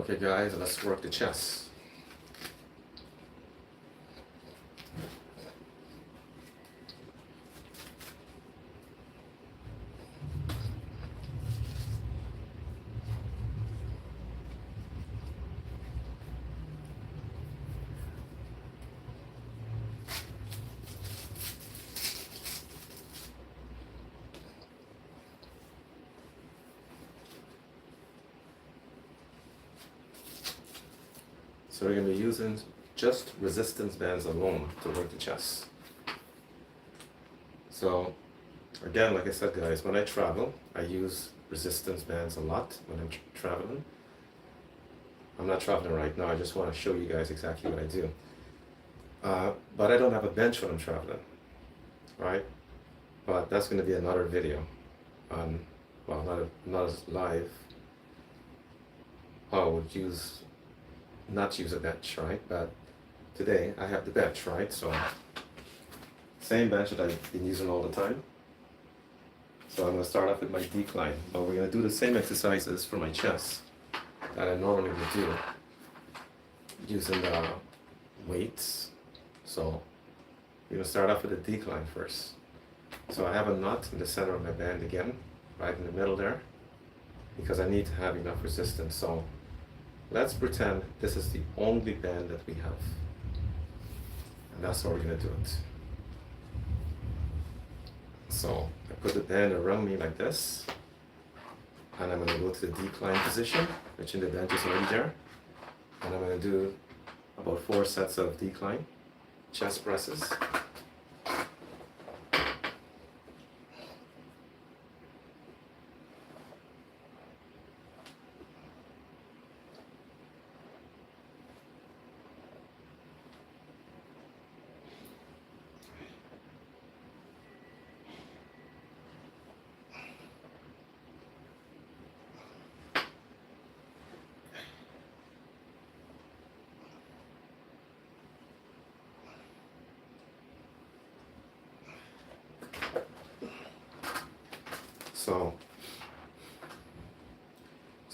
Okay guys, let's work the chest. So we're going to be using just resistance bands alone to work the chest. So again, like I said guys, when I travel, I use resistance bands a lot when I'm traveling. I'm not traveling right now, I just want to show you guys exactly what I do. But I don't have a bench when I'm traveling, right? But that's going to be another video on, well, not as live, how I would not use a bench, right? But today I have the bench, right? So same bench that I've been using all the time. So I'm going to start off with my decline, but we're going to do the same exercises for my chest that I normally would do using the weights. So we're going to start off with the decline first. So I have a knot in the center of my band again, right in the middle there, because I need to have enough resistance. So let's pretend this is the only band that we have. And that's how we're going to do it. So I put the band around me like this, and I'm going to go to the decline position, which in the bench is already there. And I'm going to do about 4 sets of decline chest presses.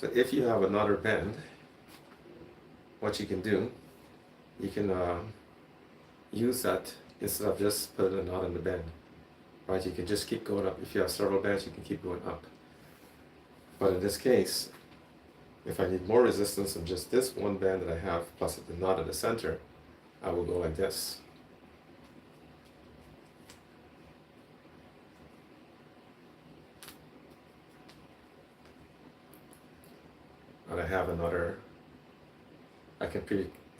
So if you have another band, what you can do, you can use that instead of just putting a knot in the band, right? You can just keep going up. If you have several bands, you can keep going up. But in this case, if I need more resistance than just this one band that I have, plus the knot at the center, I will go like this. And I have another, I can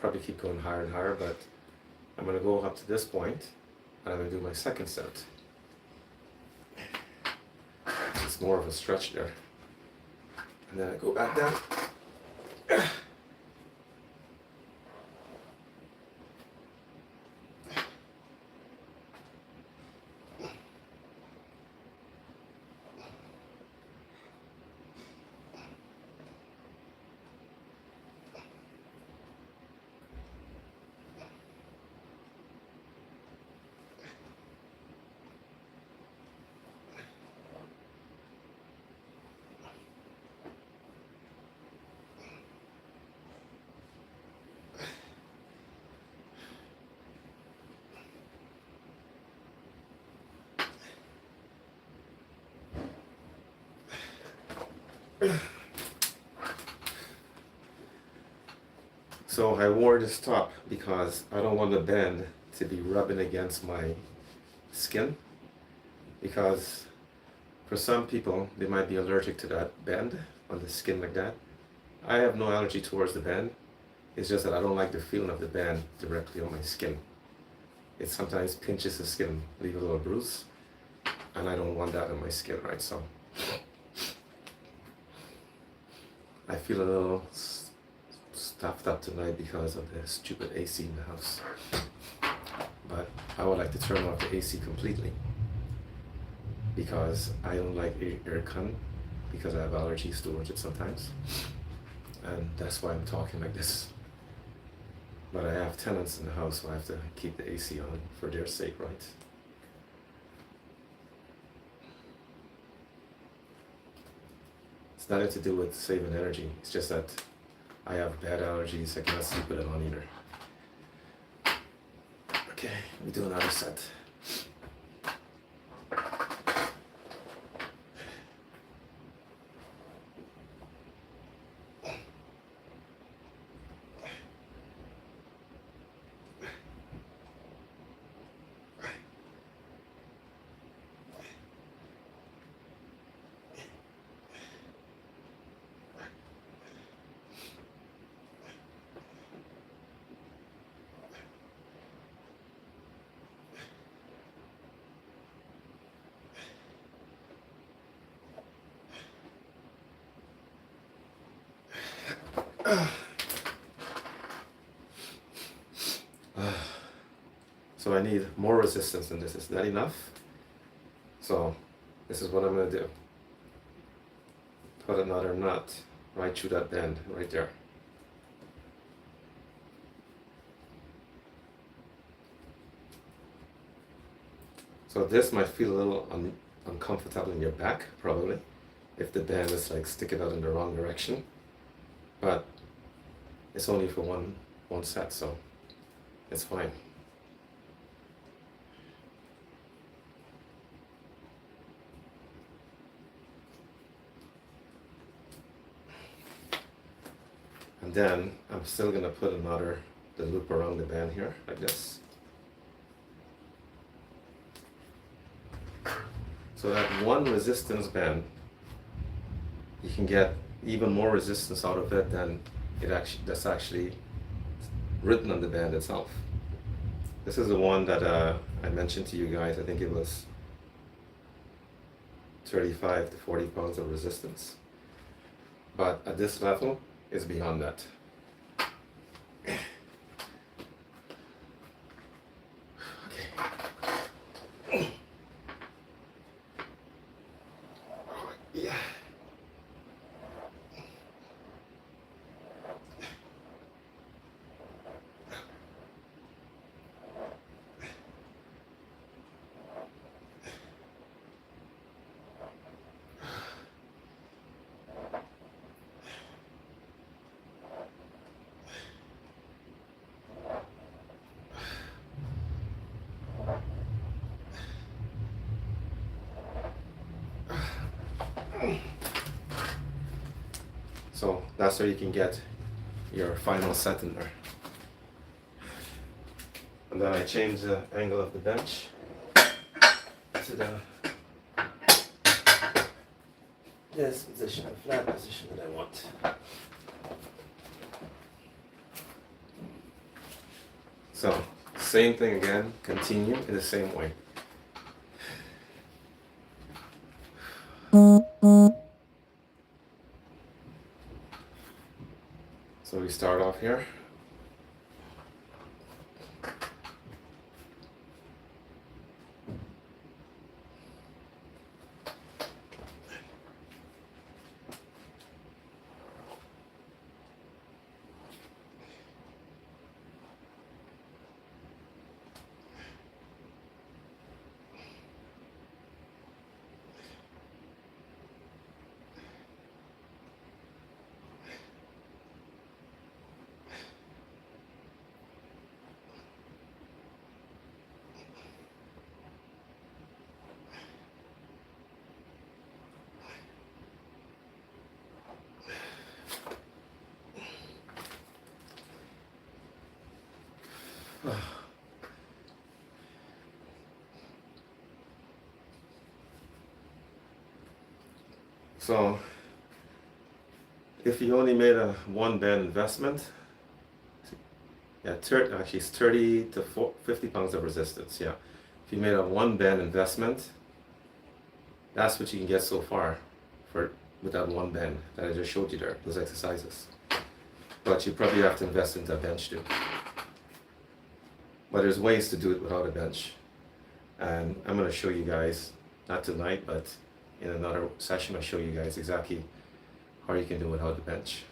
probably keep going higher and higher, but I'm going to go up to this point, and I'm going to do my second set. It's more of a stretch there. And then I go back down. So I wore this top because I don't want the band to be rubbing against my skin, because for some people they might be allergic to that band on the skin like that. I have no allergy towards the band. It's just that I don't like the feeling of the band directly on my skin. It sometimes pinches the skin, leave a little bruise, and I don't want that on my skin, right? So I feel a little stuffed up tonight because of the stupid AC in the house. But I would like to turn off the AC completely, because I don't like aircon, because I have allergies towards it sometimes. And that's why I'm talking like this. But I have tenants in the house, so I have to keep the AC on for their sake, right? It's nothing to do with saving energy. It's just that I have bad allergies. I cannot sleep with it on either. Okay, we do another set. So I need more resistance than this. Is that enough? So this is what I'm going to do. Put another nut right through that bend, right there. So this might feel a little uncomfortable in your back, probably, if the band is like sticking out in the wrong direction. But it's only for one set, so it's fine. And then I'm still gonna put the loop around the band here, like this. So that one resistance band, you can get even more resistance out of it than that's actually written on the band itself. This is the one that I mentioned to you guys. I think it was 35 to 40 pounds of resistance. But at this level, it's beyond that. Yeah. So that's where you can get your final set in there. And then I change the angle of the bench to this position, the flat position that I want. So same thing again, continue in the same way. So we start off here. So if you only made a one band investment, yeah, actually it's 30 to 50 pounds of resistance, yeah. If you made a one band investment, that's what you can get so far with that one band that I just showed you there, those exercises. But you probably have to invest into a bench too. But there's ways to do it without a bench. And I'm going to show you guys, not tonight, but in another session, I'll show you guys exactly how you can do it without the bench.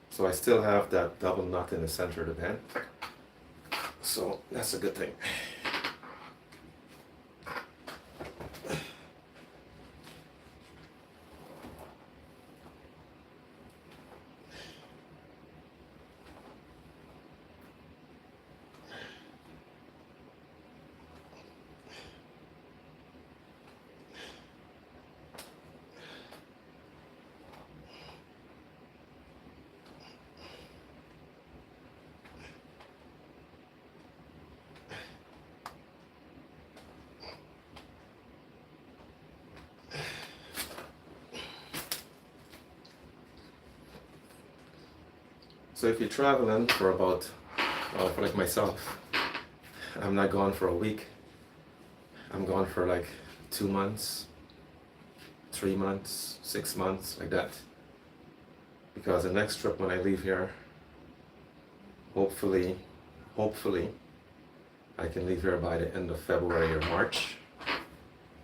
So I still have that double knot in the center of the band. So that's a good thing. So if you're traveling for about, for like myself, I'm not gone for a week. I'm gone for like 2 months, 3 months, 6 months, like that. Because the next trip when I leave here, hopefully, I can leave here by the end of February or March.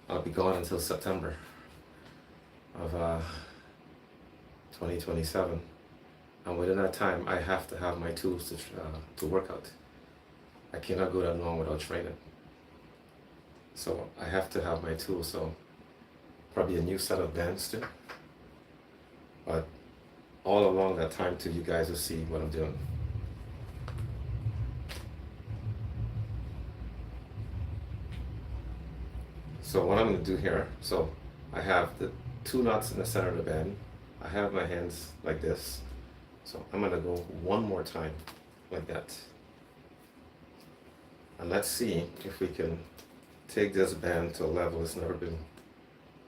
I'll be gone until September of 2027. And within that time, I have to have my tools to work out. I cannot go that long without training. So I have to have my tools. So probably a new set of bands too. But all along that time too, you guys will see what I'm doing. So what I'm going to do here, so I have the 2 knots in the center of the band. I have my hands like this. So I'm going to go one more time like that. And let's see if we can take this band to a level it's never been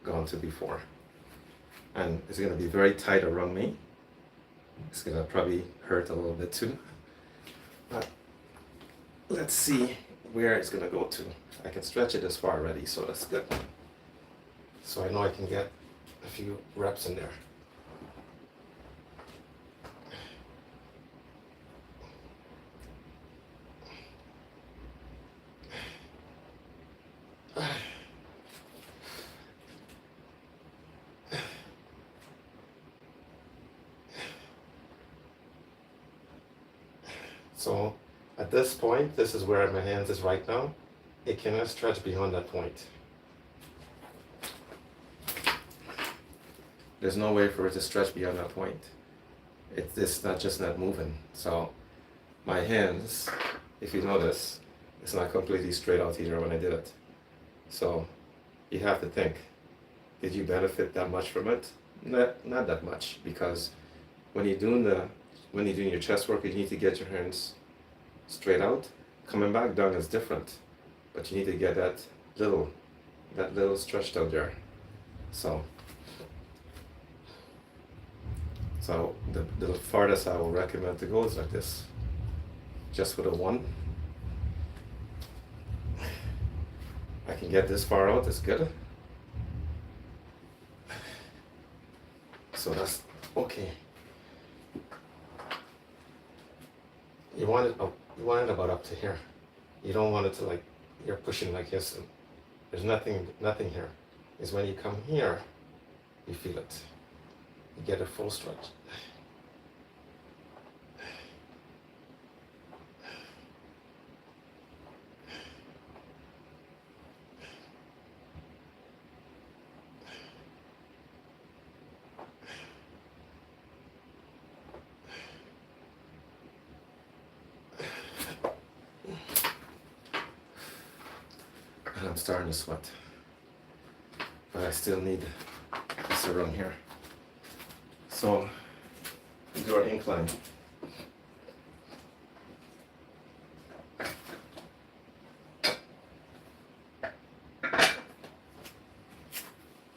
gone to before. And it's going to be very tight around me. It's going to probably hurt a little bit too. But let's see where it's going to go to. I can stretch it this far already, so that's good. So I know I can get a few reps in there. So at this point, this is where my hands is right now. It cannot stretch beyond that point. There's no way for it to stretch beyond that point. It's not just not moving. So my hands, if you notice, it's not completely straight out either when I did it. So you have to think, did you benefit that much from it? Not that much, because when you're doing your chest work, you need to get your hands straight out. Coming back down is different, but you need to get that little stretched out there. So the farthest I will recommend to go is like this, just with a 1. I can get this far out, it's good. So that's okay. You want it about up to here. You don't want it to like, you're pushing like this and there's nothing here. Is when you come here, you feel it. You get a full stretch. And I'm starting to sweat. But I still need this around here. So do our incline.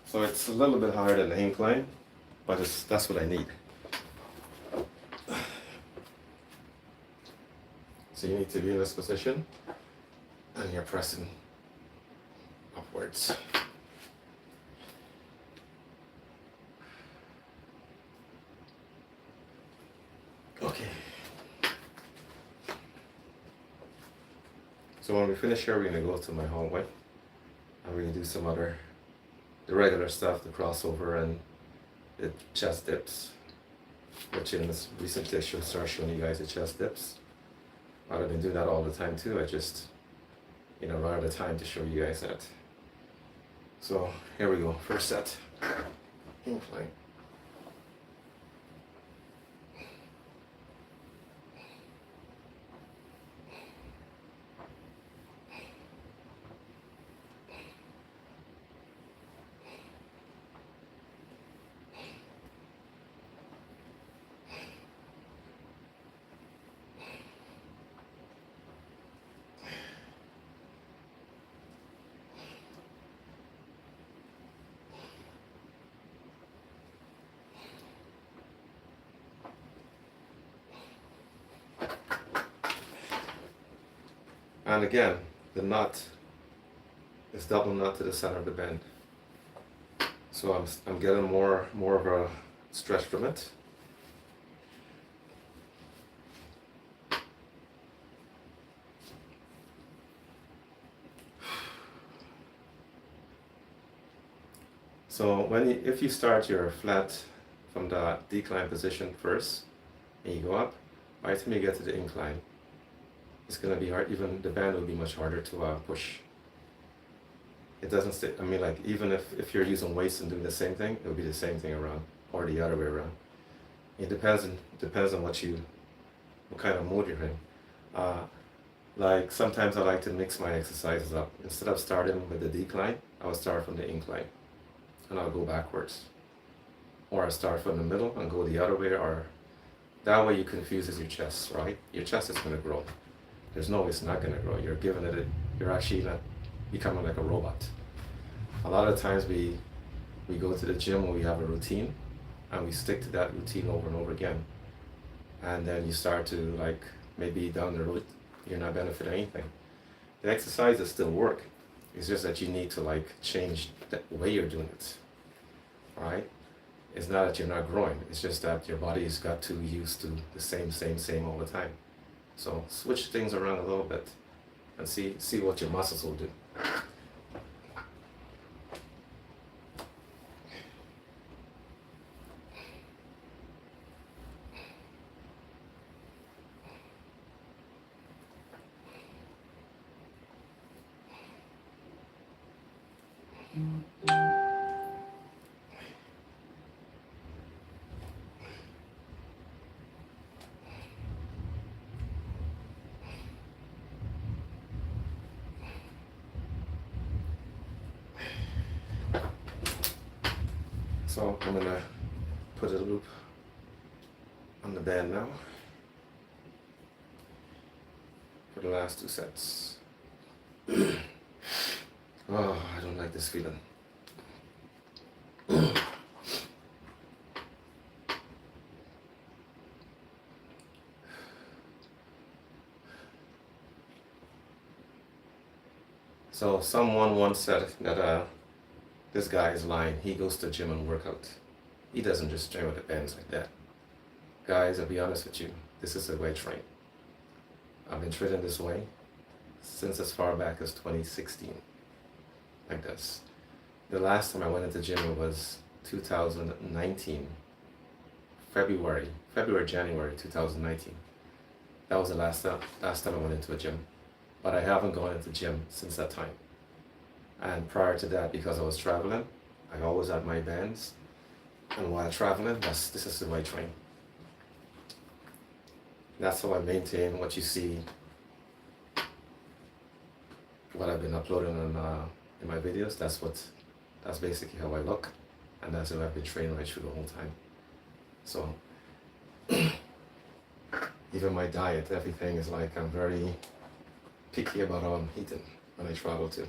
So it's a little bit higher than the incline, but that's what I need. So you need to be in this position and you're pressing upwards. Okay. So when we finish here, we're gonna go to my hallway and we're gonna do some the regular stuff, the crossover and the chest dips, which in this recent issue start showing you guys the chest dips. I'd have been doing that all the time too. I just, run out of time to show you guys that. So here we go, first set. Incline. And again, the knot is double knot to the center of the bend. So I'm getting more of a stretch from it. So if you start your flat from the decline position first, and you go up, by the time you get to the incline, it's going to be hard. Even the band will be much harder to push. It doesn't stay. I mean, like, even if you're using weights and doing the same thing, it'll be the same thing around, or the other way around. It depends on what kind of mode you're in. Like, sometimes I like to mix my exercises up. Instead of starting with the decline, I will start from the incline, and I'll go backwards. Or I start from the middle and go the other way, or that way you confuses your chest, right? Your chest is going to grow. There's no way it's not going to grow. You're actually not becoming like a robot. A lot of times we go to the gym when we have a routine, and we stick to that routine over and over again. And then you start to, like, maybe down the road, you're not benefiting anything. The exercises still work. It's just that you need to, like, change the way you're doing it, right? It's not that you're not growing. It's just that your body's got too used to the same all the time. So switch things around a little bit and see what your muscles will do. So I'm gonna put a loop on the band now for the last 2 sets. Oh, I don't like this feeling. So someone once said that this guy is lying. He goes to the gym and work out. He doesn't just train with the bands like that. Guys, I'll be honest with you, this is the way I train. I've been training this way since as far back as 2016, like this. The last time I went into the gym was 2019, January 2019. That was the last time I went into a gym. But I haven't gone into the gym since that time. And prior to that, because I was traveling, I always had my bands. And while traveling, this is the way I train. That's how I maintain what you see, what I've been uploading on in my videos. That's basically how I look, and that's how I've been training right through the whole time. So even my diet, everything is like, I'm very picky about how I'm eating when I travel too.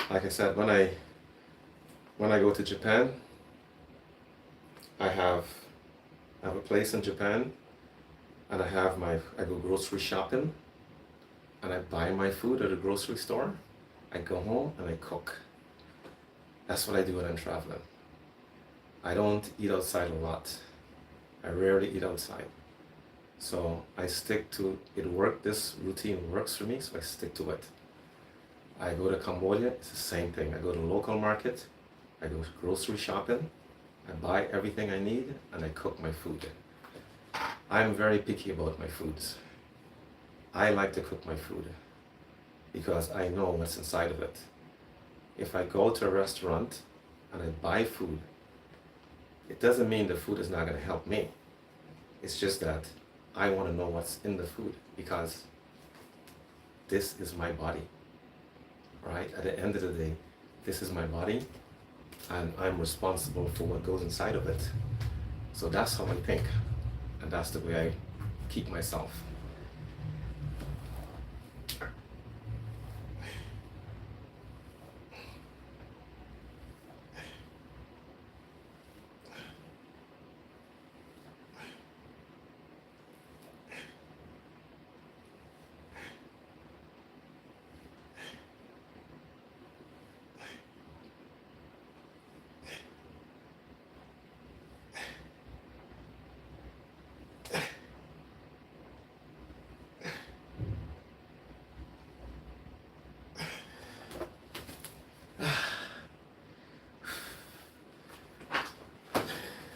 Like I said, when I go to Japan, I have a place in Japan, and I go grocery shopping, and I buy my food at a grocery store. I go home and I cook. That's what I do when I'm traveling. I don't eat outside a lot. I rarely eat outside. So I stick to it. This routine works for me, so I stick to it. I go to Cambodia, it's the same thing. I go to local market, I go grocery shopping, I buy everything I need, and I cook my food. I'm very picky about my foods. I like to cook my food because I know what's inside of it. If I go to a restaurant and I buy food, it doesn't mean the food is not going to help me. It's just that I want to know what's in the food because this is my body, right? At the end of the day, this is my body and I'm responsible for what goes inside of it. So that's how I think, and that's the way I keep myself.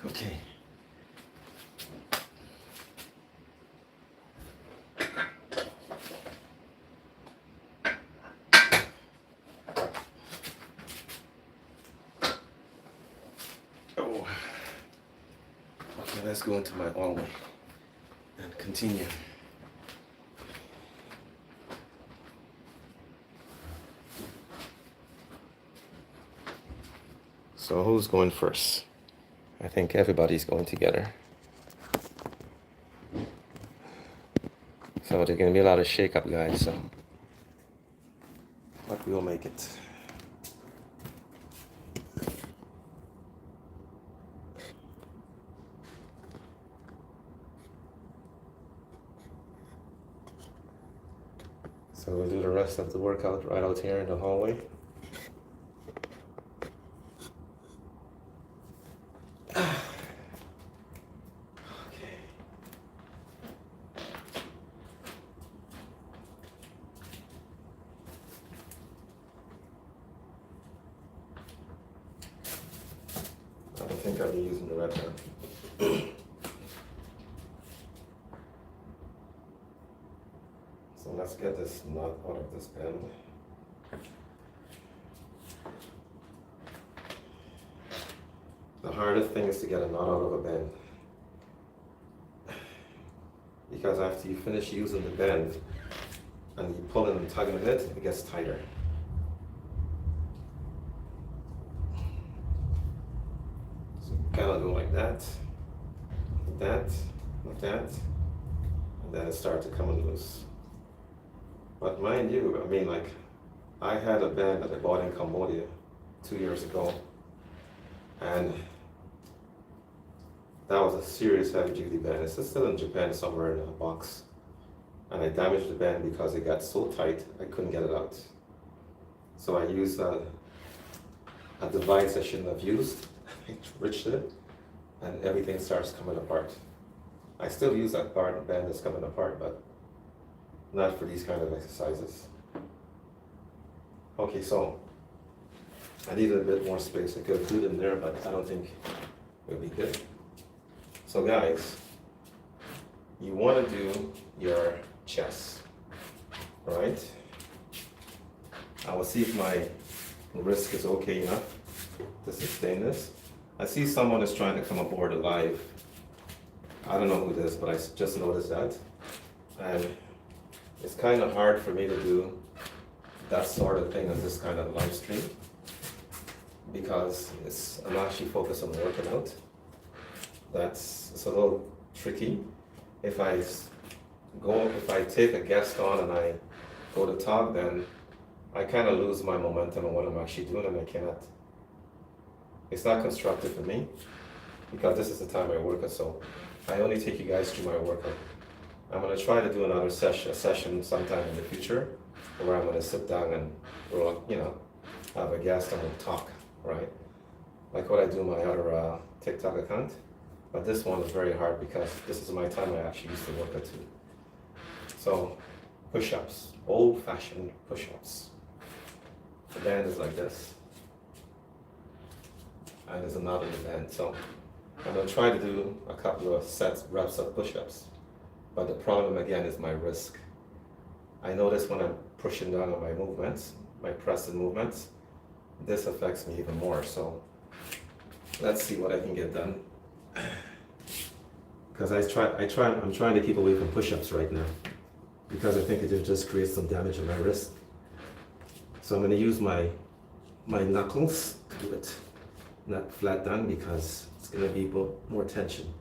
Okay. Oh. Okay, let's go into my hallway and continue. So who's going first? I think everybody's going together. So there's going to be a lot of shake-up, guys, so but we'll make it. So we'll do the rest of the workout right out here in the hallway. I don't think I'll be using the red pen. So let's get this knot out of this bend. The hardest thing is to get a knot out of a bend. Because after you finish using the bend and you pull and tug on it, it gets tighter. Kind of go like that, like that, and then it starts to come loose. But mind you, I mean, like, I had a band that I bought in Cambodia 2 years ago, and that was a serious heavy-duty band. It's still in Japan somewhere in a box, and I damaged the band because it got so tight I couldn't get it out. So I used a device I shouldn't have used. I reached it, and everything starts coming apart. I still use that band that's coming apart, but not for these kind of exercises. Okay, so I needed a bit more space. I could have put it in there, but I don't think it would be good. So guys, you want to do your chest, right? I will see if my wrist is okay enough to sustain this. I see someone is trying to come aboard live. I don't know who it is, but I just noticed that. And it's kind of hard for me to do that sort of thing as this kind of live stream because I'm actually focused on working out. It's a little tricky. If I take a guest on and I go to talk, then I kind of lose my momentum on what I'm actually doing, and I cannot. It's not constructive for me because this is the time I work out, so I only take you guys through my workout. I'm gonna try to do another session sometime in the future, where I'm gonna sit down and we'll, have a guest and we'll talk, right? Like what I do on my other TikTok account. But this one is very hard because this is my time I actually used to work at too. So, push-ups, old-fashioned push-ups. The band is like this. And there's another band. So, I'm gonna try to do a couple of reps of push-ups. But the problem again is my wrist. I notice when I'm pushing down on my movements, my pressing movements, this affects me even more. So, let's see what I can get done. Because I'm trying to keep away from push-ups right now, because I think it just creates some damage in my wrist. So I'm going to use my knuckles to do it, not flat down, because it's going to be more tension.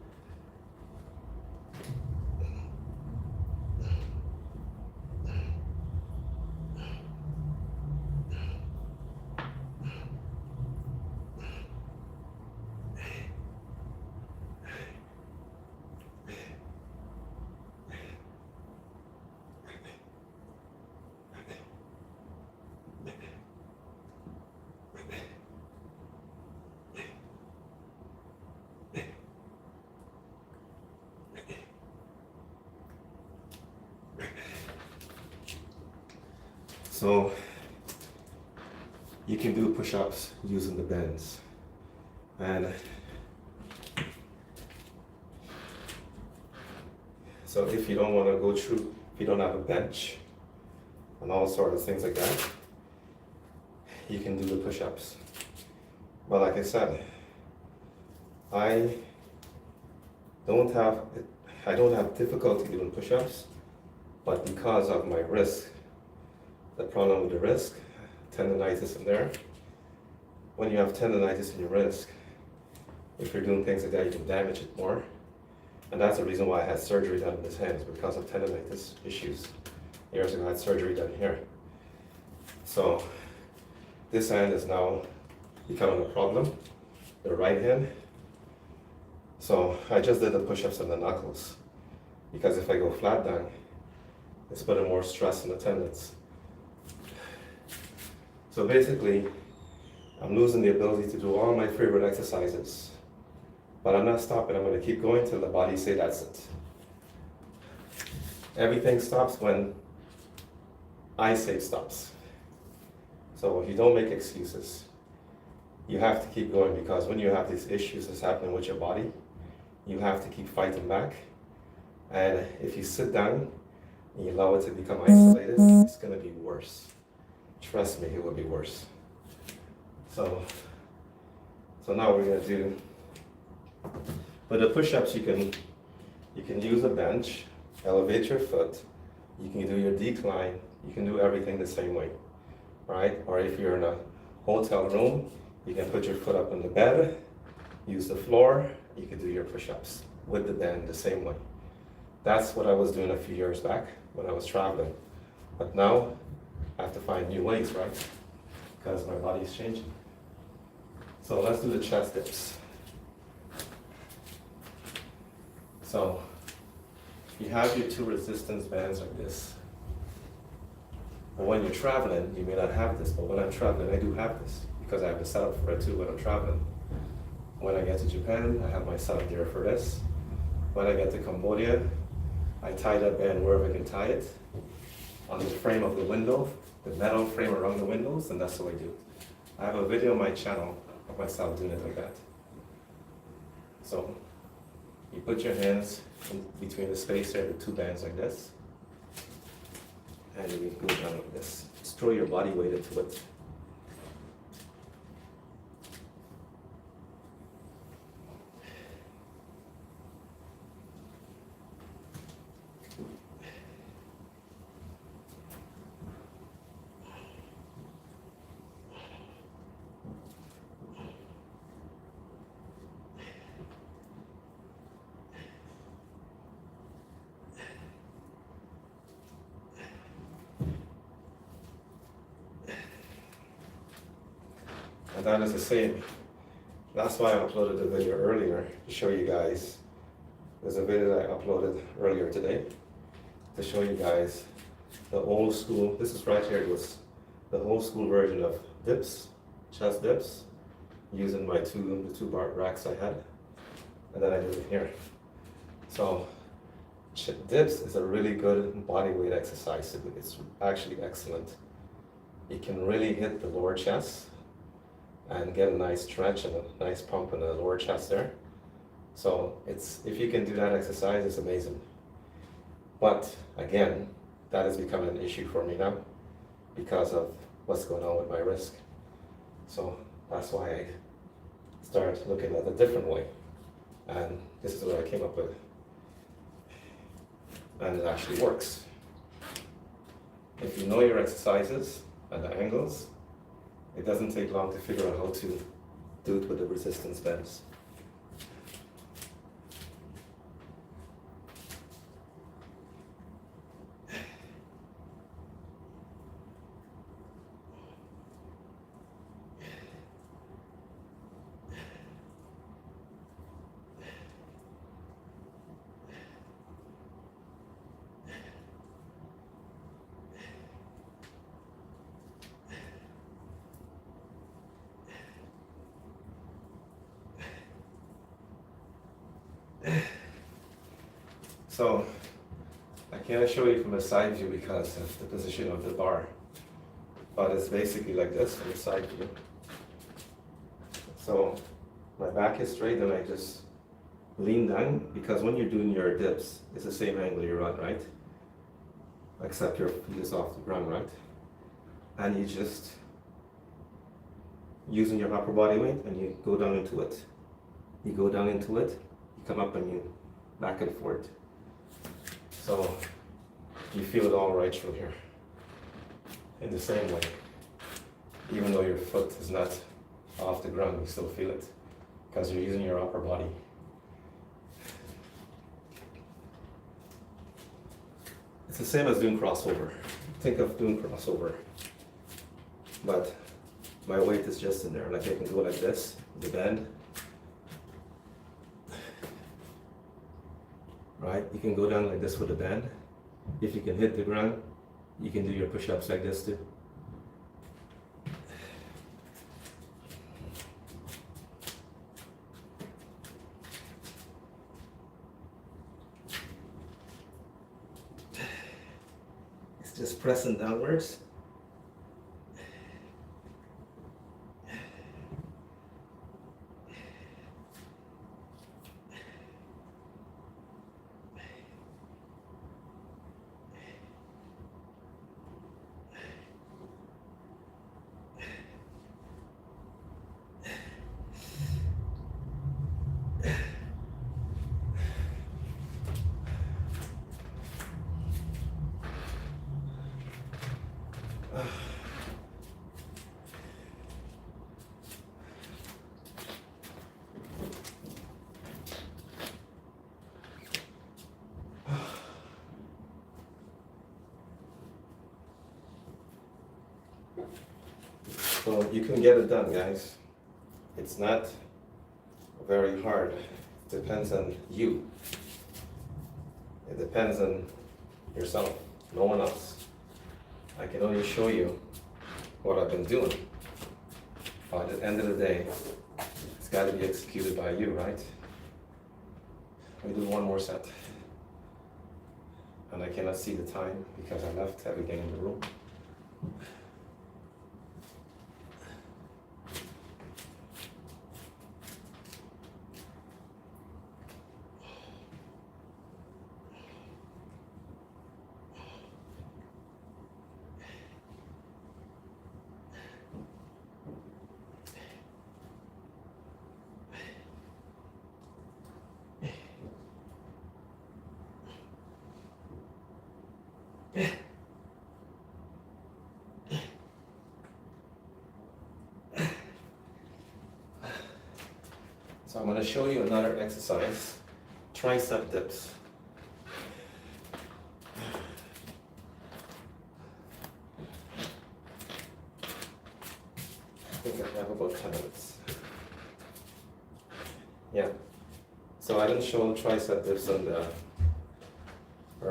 So you can do push-ups using the bends. And so if you don't want to go through, if you don't have a bench and all sorts of things like that, you can do the push-ups. But like I said, I don't have difficulty doing push-ups, but because of my wrist, the problem with the wrist, tendonitis in there. When you have tendonitis in your wrist, if you're doing things like that, you can damage it more. And that's the reason why I had surgery done in this hand, is because of tendonitis issues. Years ago, I had surgery done here. So this hand is now becoming a problem, the right hand. So I just did the push-ups on the knuckles, because if I go flat down, it's putting more stress on the tendons. So basically, I'm losing the ability to do all my favorite exercises, but I'm not stopping. I'm going to keep going till the body say that's it. Everything stops when I say it stops. So if you don't make excuses, you have to keep going, because when you have these issues that's happening with your body, you have to keep fighting back. And if you sit down and you allow it to become isolated, it's going to be worse. Trust me, it will be worse. So now we're going to do, for the push-ups, you can use a bench, elevate your foot, you can do your decline, you can do everything the same way, right? Or if you're in a hotel room, you can put your foot up on the bed, use the floor, you can do your push-ups with the band the same way. That's what I was doing a few years back when I was traveling. But now, I have to find new ways, right? Because my body is changing. So let's do the chest dips. So you have your two resistance bands like this. But when you're traveling, you may not have this, but when I'm traveling, I do have this, because I have the setup for it too when I'm traveling. When I get to Japan, I have my setup there for this. When I get to Cambodia, I tie that band wherever I can tie it, on the frame of the window, the metal frame around the windows, and that's what I do. I have a video on my channel of myself doing it like that. So you put your hands in between the space there, the two bands like this, and you go down like this. Just throw your body weight into it. And that is the same. That's why I uploaded the video earlier, to show you guys. There's a video that I uploaded earlier today, to show you guys the old school. This is right here. It was the old school version of dips, chest dips, using my the two bar racks I had, and then I did it here. So dips is a really good body weight exercise. It's actually excellent. You can really hit the lower chest and get a nice stretch and a nice pump in the lower chest there. So if you can do that exercise, it's amazing. But again, that is becoming an issue for me now because of what's going on with my wrist. So that's why I started looking at a different way. And this is what I came up with. And it actually works. If you know your exercises and the angles, it doesn't take long to figure out how to do it with the resistance bands. So I can't show you from a side view because of the position of the bar, but it's basically like this from the side view. So my back is straight and I just lean down, because when you're doing your dips, it's the same angle you run, right? Except your feet is off the ground, right? And you just using your upper body weight and you go down into it. You go down into it, you come up and you back and forth. So you feel it all right through here. In the same way. Even though your foot is not off the ground, you still feel it because you're using your upper body. It's the same as doing crossover. Think of doing crossover, but my weight is just in there. Like I can go like this, the bend. Right? You can go down like this with a band. If you can hit the ground, you can do your push-ups like this too. It's just pressing downwards. So you can get it done, guys. It's not very hard. It depends on you. It depends on yourself, no one else. I can only show you what I've been doing. But at the end of the day, it's got to be executed by you, right? We do one more set. And I cannot see the time because I left everything in the room. So I'm going to show you another exercise, tricep dips. I think I have about 10 minutes. Yeah. So I didn't show tricep dips on the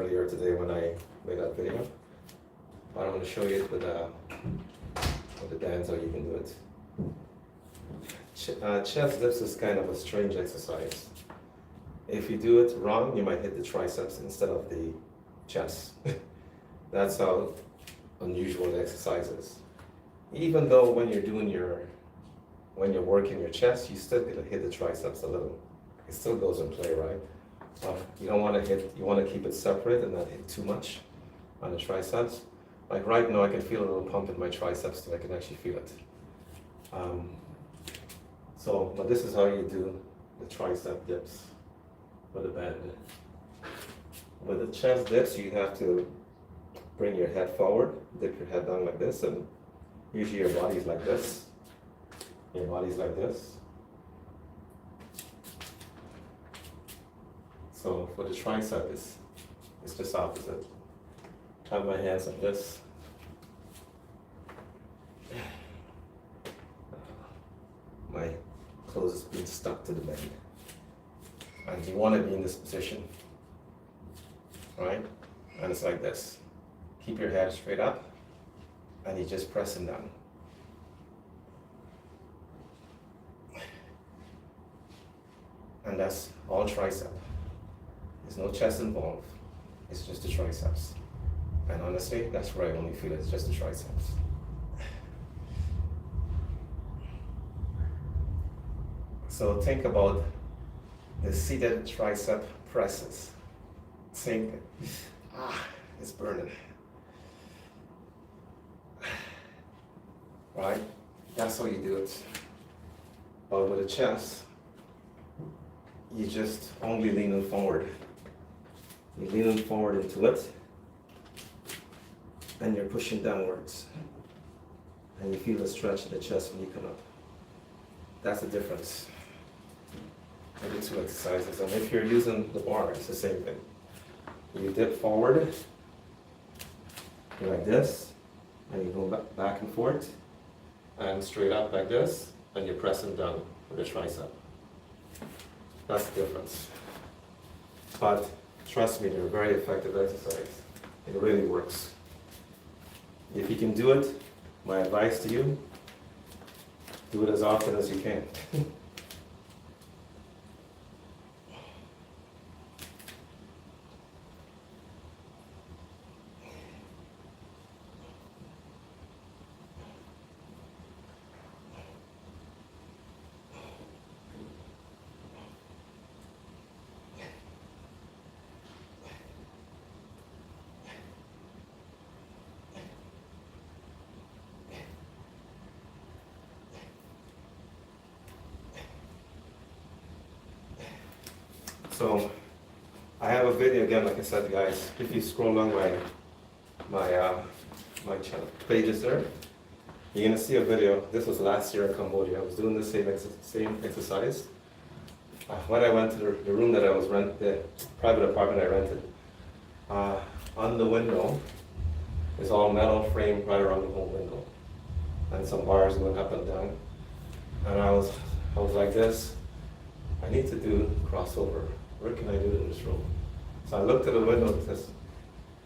earlier today when I made that video. But I'm going to show you with the bands how you can do it. Chest dips is kind of a strange exercise. If you do it wrong, you might hit the triceps instead of the chest. That's how unusual the exercise is. Even though when you're working your chest, you still gonna hit the triceps a little. It still goes in play, right? You don't want to you want to keep it separate and not hit too much on the triceps. Like right now, I can feel a little pump in my triceps, so I can actually feel it. But this is how you do the tricep dips with a band. With the chest dips, you have to bring your head forward, dip your head down like this, and usually your body's like this. Your body's like this. So for the tricep, it's just opposite. Have my hands like this. My clothes is being stuck to the band. And you want to be in this position, right? And it's like this. Keep your head straight up, and you're just pressing down. And that's all tricep. There's no chest involved. It's just the triceps. And honestly, that's where I only feel it's just the triceps. So think about the seated tricep presses. Think, it's burning. Right? That's how you do it. But with the chest, you just only leaning forward. You're leaning forward into it, and you're pushing downwards. And you feel the stretch in the chest when you come up. That's the difference in the two exercises. And if you're using the bar, it's the same thing. You dip forward, like this, and you go back and forth, and straight up like this, and you're pressing down with the tricep. That's the difference. But trust me, they're a very effective exercise. It really works. If you can do it, my advice to you, do it as often as you can. So I have a video again, like I said, guys. If you scroll along my channel pages there, you're gonna see a video. This was last year in Cambodia. I was doing the same exercise. When I went to the room that I was the private apartment I rented, on the window, it's all metal frame right around the whole window, and some bars going up and down. And I was like this. I need to do crossover. Where can I do it in this room? So I looked at the window, it says,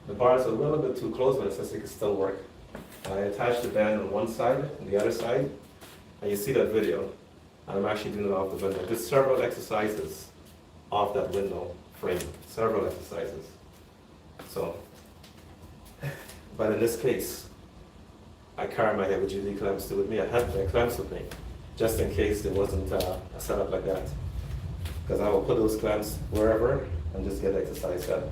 the bar is a little bit too close, but it says it can still work. And I attached the band on one side and the other side, and you see that video. And I'm actually doing it off the window. There's several exercises off that window frame, several exercises. So, but in this case, I carry my heavy duty clamps still with me. I had my clamps with me, just in case there wasn't a setup like that. Because I will put those clamps wherever and just get exercise done.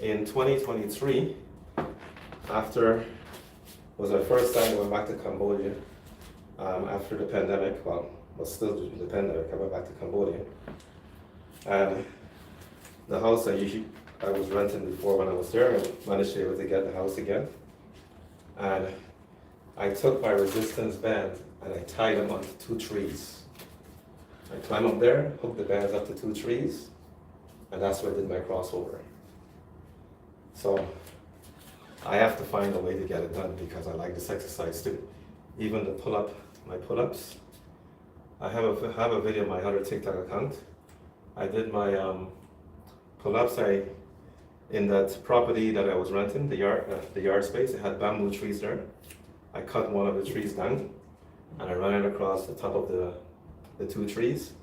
In 2023, was my first time I went back to Cambodia after the pandemic. Well, was still due to the pandemic. I went back to Cambodia, and the house I I was renting before when I was there, and managed to be able to get the house again. And I took my resistance band and I tied them onto 2 trees. I climbed up there, hooked the bands up to 2 trees, and that's where I did my crossover. So I have to find a way to get it done because I like this exercise too. Even my pull-ups. I have a video on my other TikTok account. I did my pull-ups. In that property that I was renting, the yard space, it had bamboo trees there. I cut one of the trees down and I ran it across the top of the 2 trees.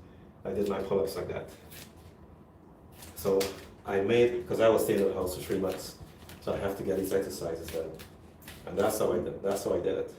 I did my pull-ups like that. So because I was staying in the house for 3 months, so I have to get these exercises done. And that's how I did it.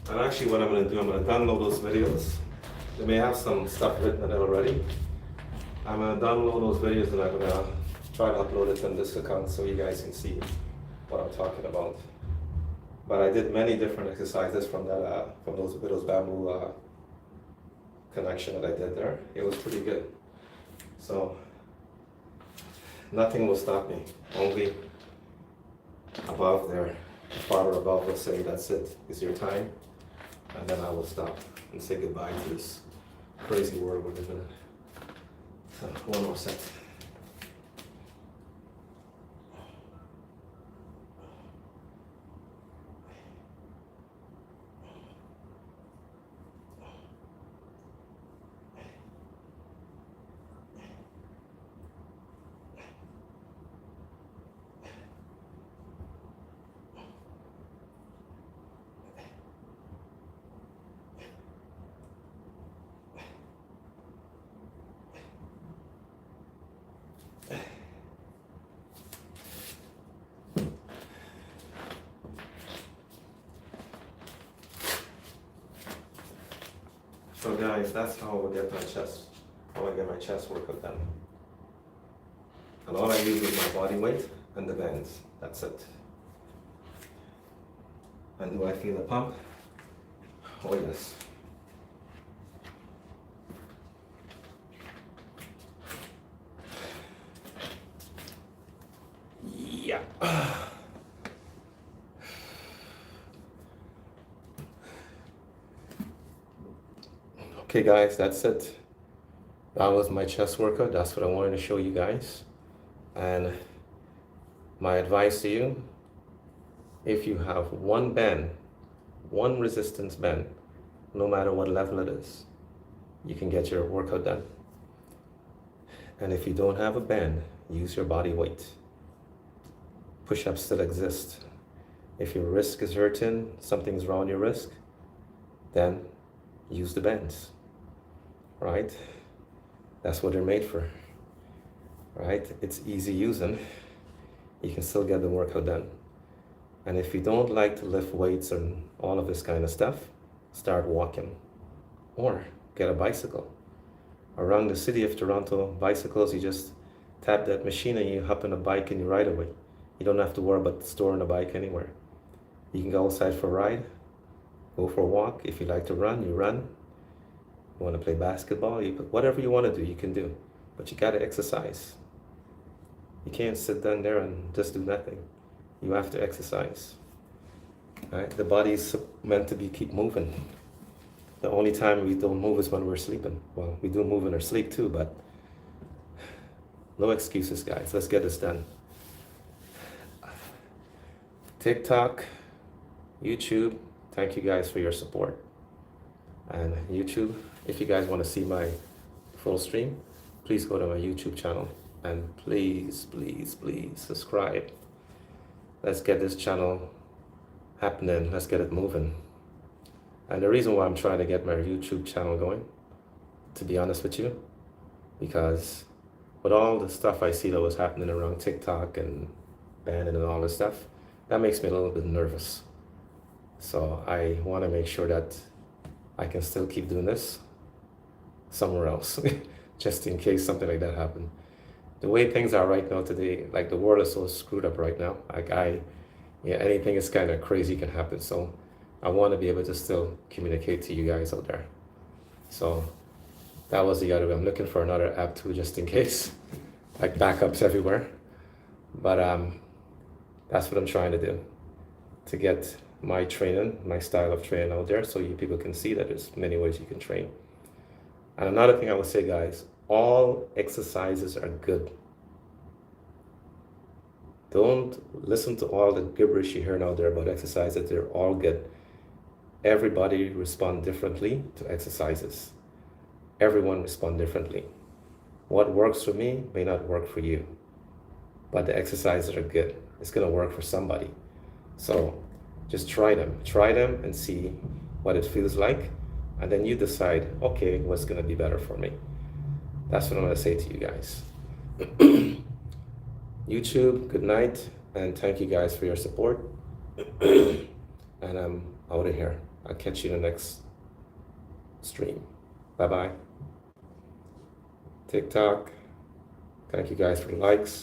And actually what I'm going to do, I'm going to download those videos. They may have some stuff written in it already. I'm going to download those videos and I'm going to try to upload it on this account so you guys can see what I'm talking about. But I did many different exercises from those bamboo connection that I did there. It was pretty good. So nothing will stop me. Only above there, farther above will say that's it, it's your time. And then I will stop and say goodbye to this crazy world we're living in. So, one more set. So guys, that's how I will get my chest, how I get my chest workout done. And all I use is my body weight and the bands, that's it. And do I feel a pump? Oh yes. Yeah. Okay guys, that's it. That was my chest workout. That's what I wanted to show you guys. And my advice to you, if you have one band, one resistance band, no matter what level it is, you can get your workout done. And if you don't have a band, use your body weight. Push-ups still exist. If your wrist is hurting, something's wrong with your wrist, then use the bands, right? That's what they're made for, right? It's easy using. You can still get the workout done. And if you don't like to lift weights and all of this kind of stuff, start walking or get a bicycle. Around the city of Toronto, bicycles, you just tap that machine and you hop on a bike and you ride away. You don't have to worry about storing a bike anywhere. You can go outside for a ride, go for a walk. If you like to run, you run. You want to play basketball, whatever you want to do, you can do. But you got to exercise. You can't sit down there and just do nothing. You have to exercise. Right? The body is meant to keep moving. The only time we don't move is when we're sleeping. Well, we do move in our sleep too, but no excuses, guys. Let's get this done. TikTok, YouTube, thank you guys for your support. And YouTube, if you guys want to see my full stream, please go to my YouTube channel and please, please, please subscribe. Let's get this channel happening. Let's get it moving. And the reason why I'm trying to get my YouTube channel going, to be honest with you, because with all the stuff I see that was happening around TikTok and bending and all this stuff, that makes me a little bit nervous. So I want to make sure that I can still keep doing this somewhere else, just in case something like that happened. The way things are right now today, like the world is so screwed up right now. Like yeah, anything is kind of crazy can happen. So I want to be able to still communicate to you guys out there. So that was the other way. I'm looking for another app too, just in case, like backups everywhere. But that's what I'm trying to do, to get my training, my style of training out there, so you people can see that there's many ways you can train. And another thing I would say, guys, all exercises are good. Don't listen to all the gibberish you hear out there about exercises. They're all good. Everybody respond differently to exercises. Everyone respond differently. What works for me may not work for you, but the exercises are good. It's gonna work for somebody. So just try them and see what it feels like, and then you decide, okay, what's gonna be better for me. That's what I'm gonna say to you guys. YouTube, good night, and thank you guys for your support. And I'm out of here. I'll catch you in the next stream. Bye bye. TikTok, thank you guys for the likes.